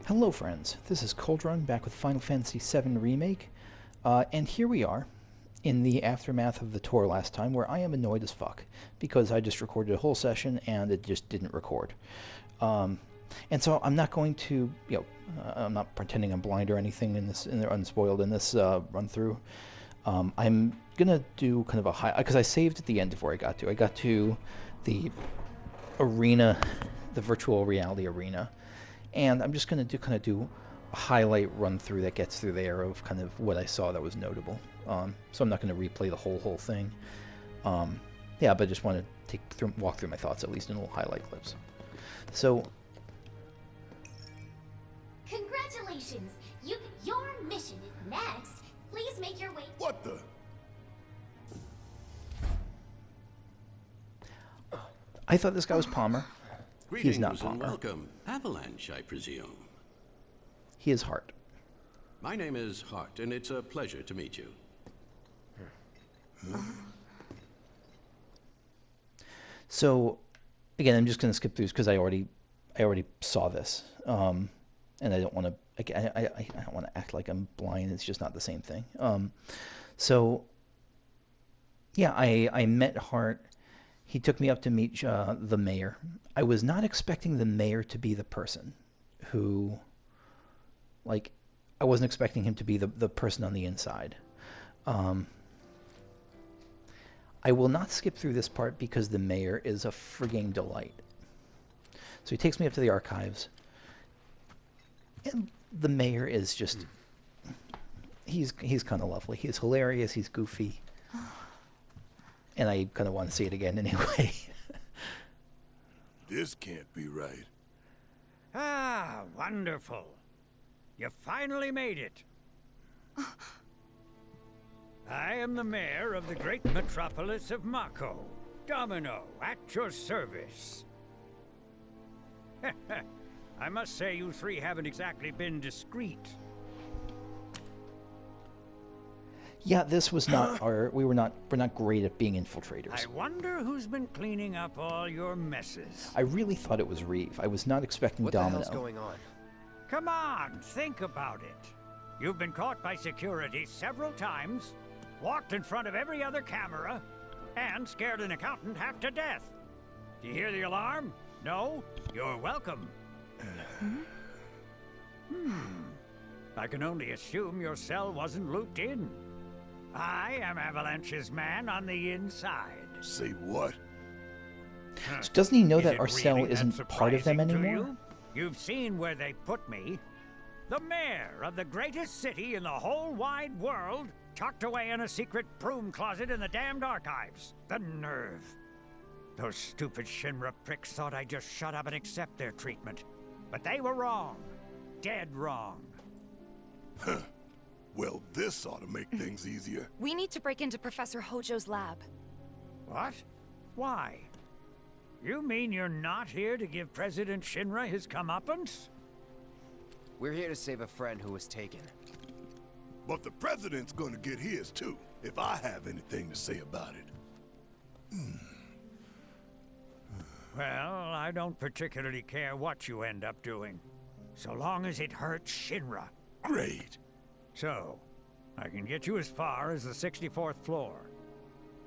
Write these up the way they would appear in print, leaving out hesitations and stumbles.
Hello friends, this is Coldrun back with Final Fantasy VII Remake, and here we are in the aftermath of the tour last time where I am annoyed as fuck because I just recorded a whole session and it just didn't record. And so I'm not going to, I'm not pretending I'm blind or anything in the Unspoiled in this run through. I'm gonna do kind of a high, because I saved at the end of where I got to. I got to the arena, the virtual reality arena. And I'm just going to do a highlight run through that gets through there of kind of what I saw that was notable. So I'm not going to replay the whole thing. Yeah, but I just want to walk through my thoughts at least in little highlight clips. So, congratulations! Your mission is next. Please make your way. What the? I thought this guy was Palmer. He's not Palmer. And welcome. Avalanche, I presume. He is Hart. My name is Hart, and it's a pleasure to meet you. So, again, I'm just going to skip through because I already saw this, and I don't want to. I don't want to act like I'm blind. It's just not the same thing. So, yeah, I met Hart. He took me up to meet the mayor. I was not expecting the mayor to be the person who, like, I wasn't expecting him to be the person on the inside. I will not skip through this part because the mayor is a frigging delight. So he takes me up to the archives. And the mayor is just, he's kind of lovely. He's hilarious. He's goofy. And I kind of want to see it again anyway. This can't be right. Ah, wonderful. You finally made it. I am the mayor of the great metropolis of Mako. Domino, at your service. I must say you three haven't exactly been discreet. Yeah, this was not we're not great at being infiltrators. I wonder who's been cleaning up all your messes. I really thought it was Reeve. I was not expecting Domino. What the hell's going on? Come on, think about it. You've been caught by security several times, walked in front of every other camera, and scared an accountant half to death. Do you hear the alarm? No? You're welcome. I can only assume your cell wasn't looped in. I am Avalanche's man on the inside. Say what? So doesn't he know Is that it our cell really that isn't part of them surprising to anymore? you? You've seen where they put me. The mayor of the greatest city in the whole wide world, tucked away in a secret broom closet in the damned archives. The nerve. Those stupid Shinra pricks thought I'd just shut up and accept their treatment. But they were wrong. Dead wrong. Well, this ought to make things easier. We need to break into Professor Hojo's lab. What? Why? You mean you're not here to give President Shinra his comeuppance? We're here to save a friend who was taken. But the president's gonna get his too, if I have anything to say about it. Well, I don't particularly care what you end up doing, so long as it hurts Shinra. Great. So, I can get you as far as the 64th floor.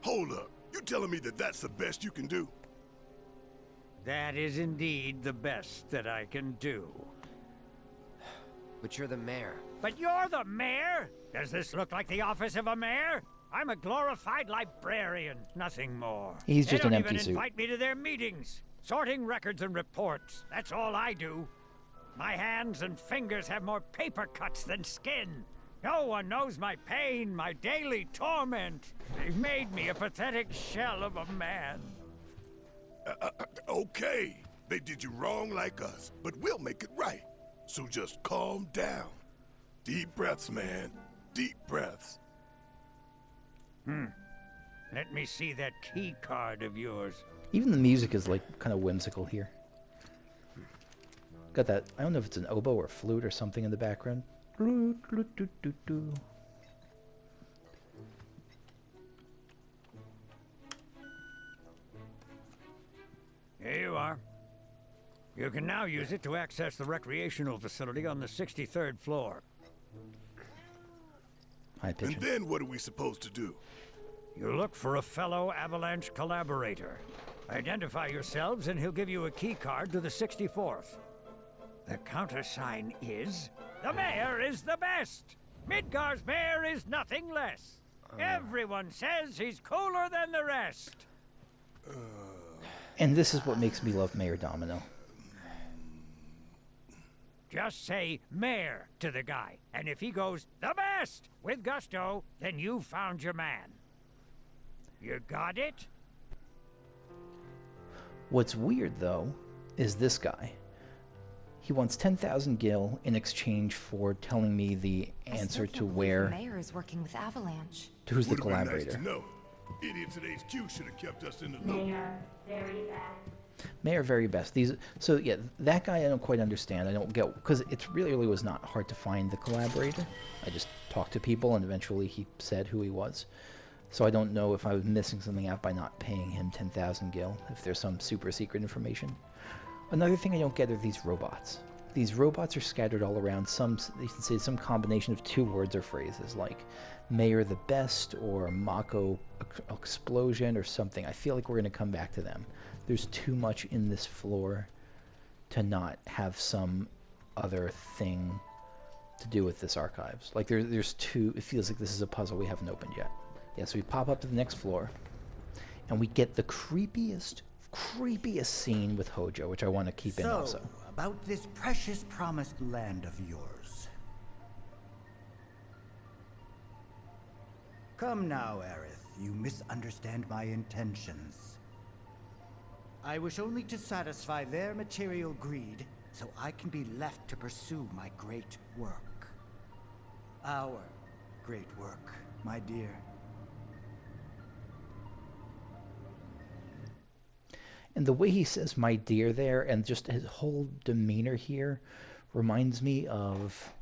Hold up. You telling me that that's the best you can do? That is indeed the best that I can do. But you're the mayor. But you're the mayor? Does this look like the office of a mayor? I'm a glorified librarian, nothing more. He's just an empty They don't suit. even invite me to their meetings. Sorting records and reports. That's all I do. My hands and fingers have more paper cuts than skin. No one knows my pain, my daily torment. They've made me a pathetic shell of a man. Okay. They did you wrong like us, but we'll make it right. So just calm down. Deep breaths, man. Deep breaths. Let me see that key card of yours. Even the music is like kind of whimsical here. Got that, I don't know if it's an oboe or flute or something in the background. Here you are. You can now use it to access the recreational facility on the 63rd floor. High pitch. And then what are we supposed to do? You look for a fellow Avalanche collaborator. Identify yourselves and he'll give you a key card to the 64th. The countersign is, the mayor is the best. Midgar's mayor is nothing less. Everyone says he's cooler than the rest. And this is what makes me love Mayor Domino. Just say mayor to the guy, and if he goes, the best, with gusto, then you've found your man. You got it? What's weird, though, is this guy. He wants 10,000 gil in exchange for telling me the answer to where... The mayor is working with Avalanche. To who's the Would've been collaborator. Nice to know. Idiots at HQ should have kept us in the loop. Mayor very best. These, so yeah, that guy I don't quite understand. I don't get, because it really was not hard to find the collaborator. I just talked to people and eventually he said who he was. So I don't know if I was missing something out by not paying him 10,000 gil, if there's some super secret information. Another thing I don't get are these robots. These robots are scattered all around. Some, you can say some combination of two words or phrases like Mayor the Best or Mako Explosion or something. I feel like we're going to come back to them. There's too much in this floor to not have some other thing to do with this archives. Like there's two, it feels like this is a puzzle we haven't opened yet. Yeah, so we pop up to the next floor and we get the creepiest scene with Hojo, which I want to keep in also. About this precious promised land of yours. Come now, Aerith, you misunderstand my intentions. I wish only to satisfy their material greed, so I can be left to pursue my great work. Our great work, my dear. And the way he says "my dear" there, and just his whole demeanor here, reminds me of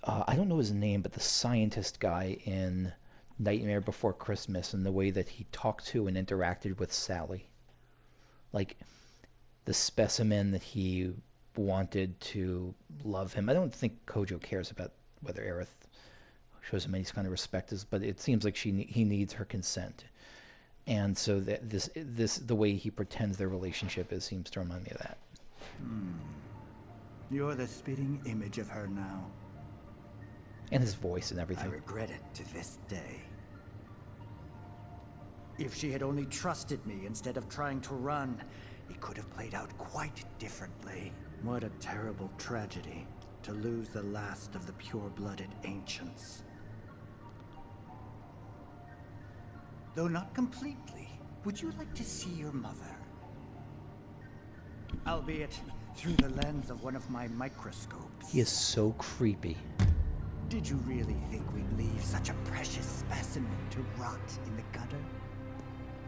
I don't know his name, but the scientist guy in Nightmare Before Christmas, and the way that he talked to and interacted with Sally, like the specimen that he wanted to love him. I don't think Hojo cares about whether Aerith shows him any kind of respect, but it seems like he needs her consent. And so that the way he pretends their relationship seems to remind me of that. You're the spitting image of her now. And his voice and everything. I regret it to this day. If she had only trusted me instead of trying to run, it could have played out quite differently. What a terrible tragedy to lose the last of the pure-blooded ancients. Though not completely, would you like to see your mother? Albeit through the lens of one of my microscopes. He is so creepy. Did you really think we'd leave such a precious specimen to rot in the gutter?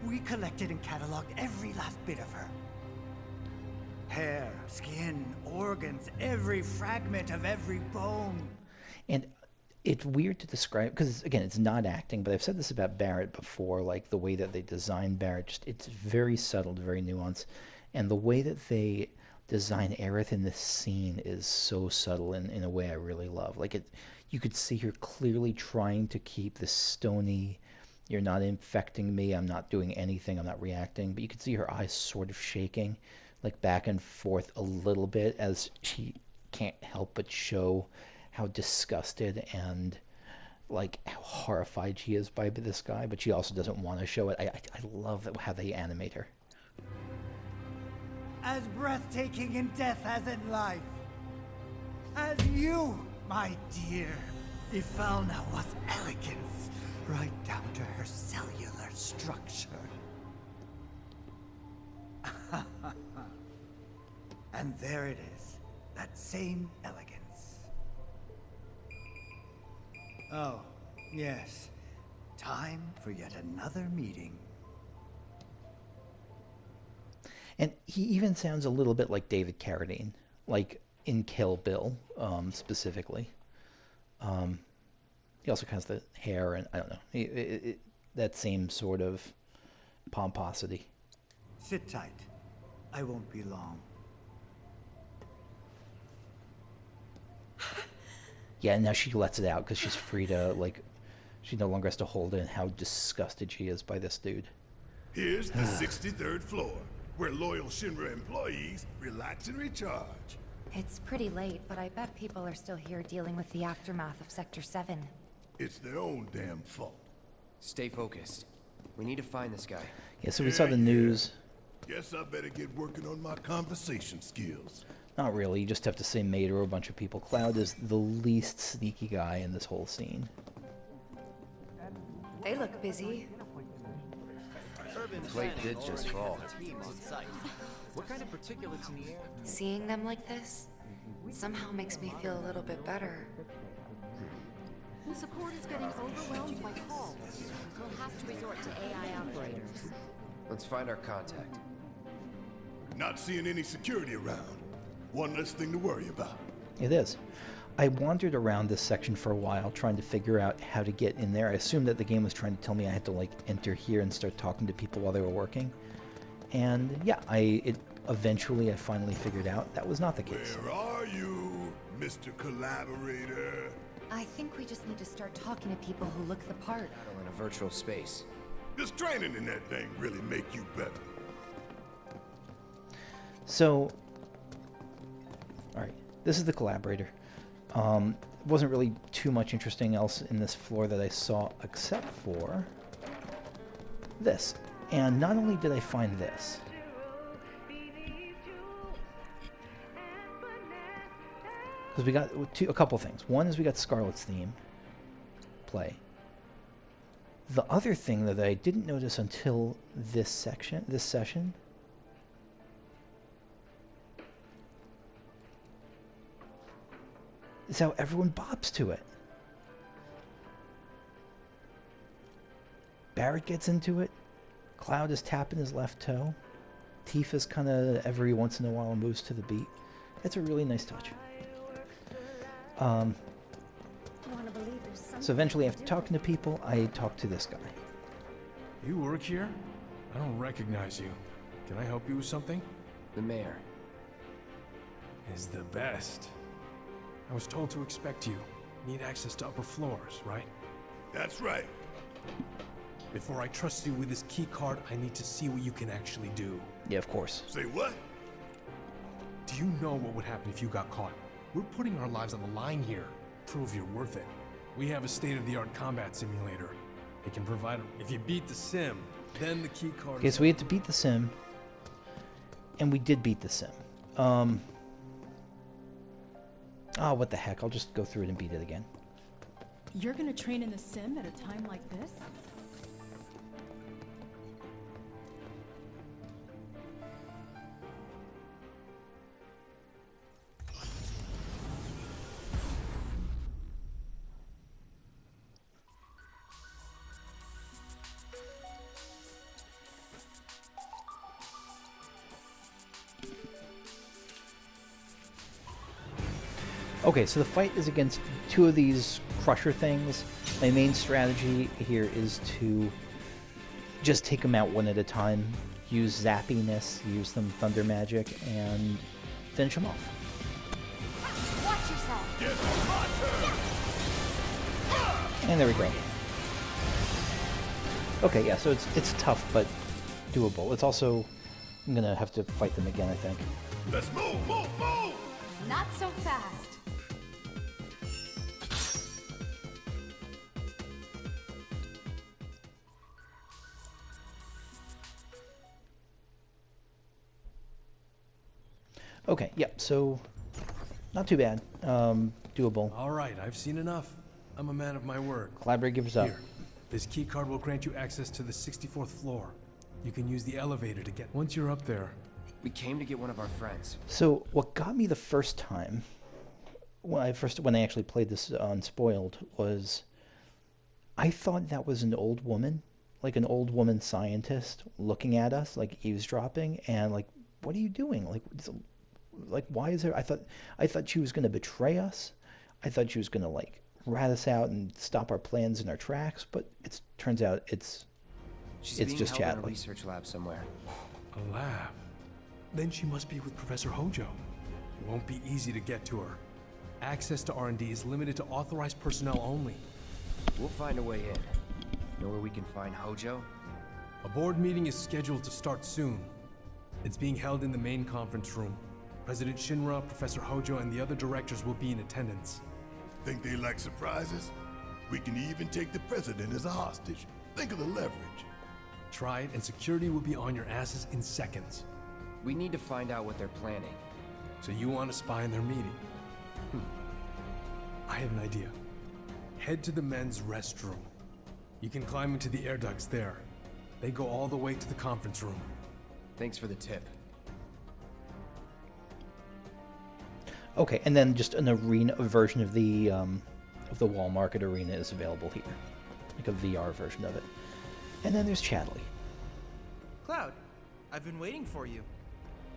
We collected and cataloged every last bit of her. Hair, skin, organs, every fragment of every bone. And it's weird to describe, because again, it's not acting, but I've said this about Barrett before, like the way that they design Barrett, it's very subtle, very nuanced. And the way that they design Aerith in this scene is so subtle in a way I really love. Like you could see her clearly trying to keep this stony, you're not infecting me, I'm not doing anything, I'm not reacting, but you could see her eyes sort of shaking, like back and forth a little bit as she can't help but show how disgusted and like how horrified she is by this guy, but she also doesn't want to show it. I love how they animate her. As breathtaking in death as in life. As you, my dear. Ifalna was elegance, right down to her cellular structure. And there it is, that same elegance. Oh, yes. Time for yet another meeting. And he even sounds a little bit like David Carradine, like in Kill Bill, specifically. He also has the hair, and I don't know, that same sort of pomposity. Sit tight. I won't be long. Yeah, and now she lets it out because she's free to, like, she no longer has to hold in how disgusted she is by this dude. Here's the 63rd floor, where loyal Shinra employees relax and recharge. It's pretty late, but I bet people are still here dealing with the aftermath of Sector 7. It's their own damn fault. Stay focused. We need to find this guy. Yeah, so we saw the news. Guess I better get working on my conversation skills. Not really, you just have to say mate or a bunch of people. Cloud is the least sneaky guy in this whole scene. They look busy. Plate did just fall. What kind of particulates in the air? Seeing them like this somehow makes me feel a little bit better. The support is getting overwhelmed by calls. We'll have to resort to AI operators. Let's find our contact. Not seeing any security around. One less thing to worry about. It is. I wandered around this section for a while trying to figure out how to get in there. I assumed that the game was trying to tell me I had to, like, enter here and start talking to people while they were working. And yeah, eventually I finally figured out that was not the case. Where are you, Mr. Collaborator? I think we just need to start talking to people who look the part. Battle in a virtual space. Does training in that thing really make you better? So, alright, this is the Collaborator. Wasn't really too much interesting else in this floor that I saw except for this. And not only did I find this, because we got a couple things. One is we got Scarlet's theme play. The other thing that I didn't notice until this session, is how everyone bops to it. Barrett gets into it. Cloud is tapping his left toe. Tifa's kind of every once in a while moves to the beat. It's a really nice touch. So eventually, after talking to people, I talk to this guy. You work here? I don't recognize you. Can I help you with something? The mayor. Is the best. I was told to expect you. Need access to upper floors, right? That's right. Before I trust you with this key card, I need to see what you can actually do. Yeah, of course. Say what? Do you know what would happen if you got caught? We're putting our lives on the line here. Prove you're worth it. We have a state-of-the-art combat simulator. It can provide... If you beat the sim, then the key card... Okay, so we had to beat the sim. And we did beat the sim. What the heck. I'll just go through it and beat it again. You're gonna train in the sim at a time like this? Okay, so the fight is against two of these crusher things. My main strategy here is to just take them out one at a time, use zappiness, use some thunder magic, and finish them off. Watch yourself! And there we go. Okay, yeah, so it's tough, but doable. It's also... I'm gonna have to fight them again, I think. Let's move, move, move! Not so fast. Okay, yeah, so not too bad. Doable. All right, I've seen enough. I'm a man of my word. Collaborator gives up. Here, this key card will grant you access to the 64th floor. You can use the elevator to get... Once you're up there... We came to get one of our friends. So what got me the first time, when I actually played this Unspoiled, was I thought that was an old woman, like an old woman scientist looking at us, like eavesdropping, and like, what are you doing? Like, why is there? I thought she was going to betray us. I thought she was going to like rat us out and stop our plans in our tracks. But it turns out it's just held in a Chadley. research lab somewhere. A lab? Then she must be with Professor Hojo. It won't be easy to get to her. Access to R&D is limited to authorized personnel only. We'll find a way in. Know where we can find Hojo? A board meeting is scheduled to start soon. It's being held in the main conference room. President Shinra, Professor Hojo, and the other directors will be in attendance. Think they like surprises? We can even take the president as a hostage. Think of the leverage. Try it, and security will be on your asses in seconds. We need to find out what they're planning. So you want to spy in their meeting? I have an idea. Head to the men's restroom. You can climb into the air ducts there. They go all the way to the conference room. Thanks for the tip. Okay, and then just an arena version of the Wall Market Arena is available here, like a VR version of it. And then there's Chadley. Cloud, I've been waiting for you.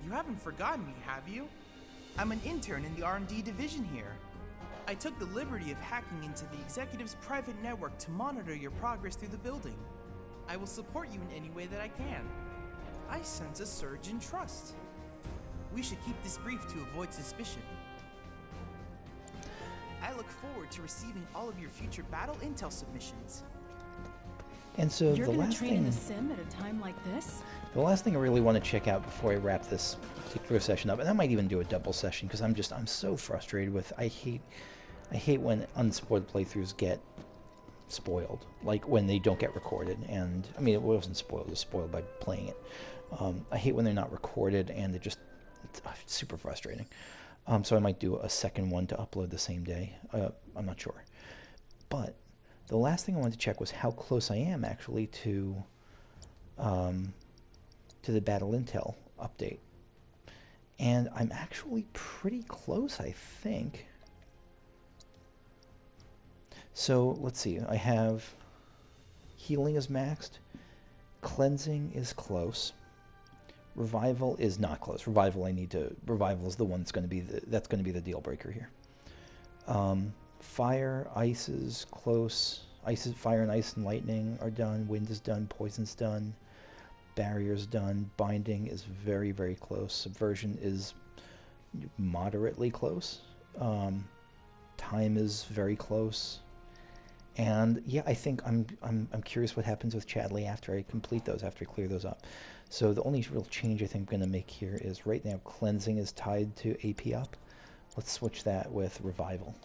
You haven't forgotten me, have you? I'm an intern in the R&D division here. I took the liberty of hacking into the executive's private network to monitor your progress through the building. I will support you in any way that I can. I sense a surge in trust. We should keep this brief to avoid suspicion. I look forward to receiving all of your future battle intel submissions. And so You're the gonna last train thing, in the sim at a time like this? the last thing I really want to check out before I wrap this particular session up, and I might even do a double session because I'm so frustrated with I hate when unspoiled playthroughs get spoiled, like when they don't get recorded. And I mean, it wasn't spoiled; it was spoiled by playing it. I hate when they're not recorded, and it's super frustrating. So I might do a second one to upload the same day. I'm not sure, but the last thing I wanted to check was how close I am actually to the Battle Intel update, and I'm actually pretty close, I think. So let's see. I have healing is maxed, cleansing is close. Revival is not close. Revival is the one that's going to be the deal breaker here. Fire, ice is close. Fire and ice and lightning are done. Wind is done. Poison's done. Barrier's done. Binding is very, very close. Subversion is moderately close. Time is very close. And yeah, I think I'm curious what happens with Chadley after I complete those, after I clear those up. So the only real change I think I'm going to make here is right now cleansing is tied to AP up. Let's switch that with revival.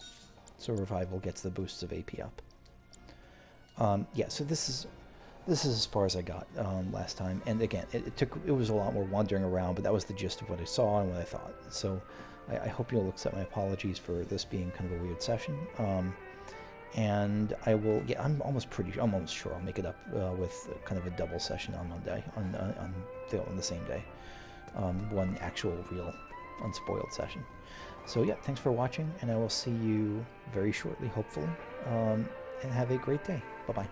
So revival gets the boosts of AP up. Yeah, so this is as far as I got last time. And again, it was a lot more wandering around, but that was the gist of what I saw and what I thought. So I hope you'll accept my apologies for this being kind of a weird session. And I will, yeah, I'm almost sure I'll make it up with kind of a double session on Monday, on the same day. One actual, real, unspoiled session. So yeah, thanks for watching, and I will see you very shortly, hopefully. And have a great day. Bye-bye.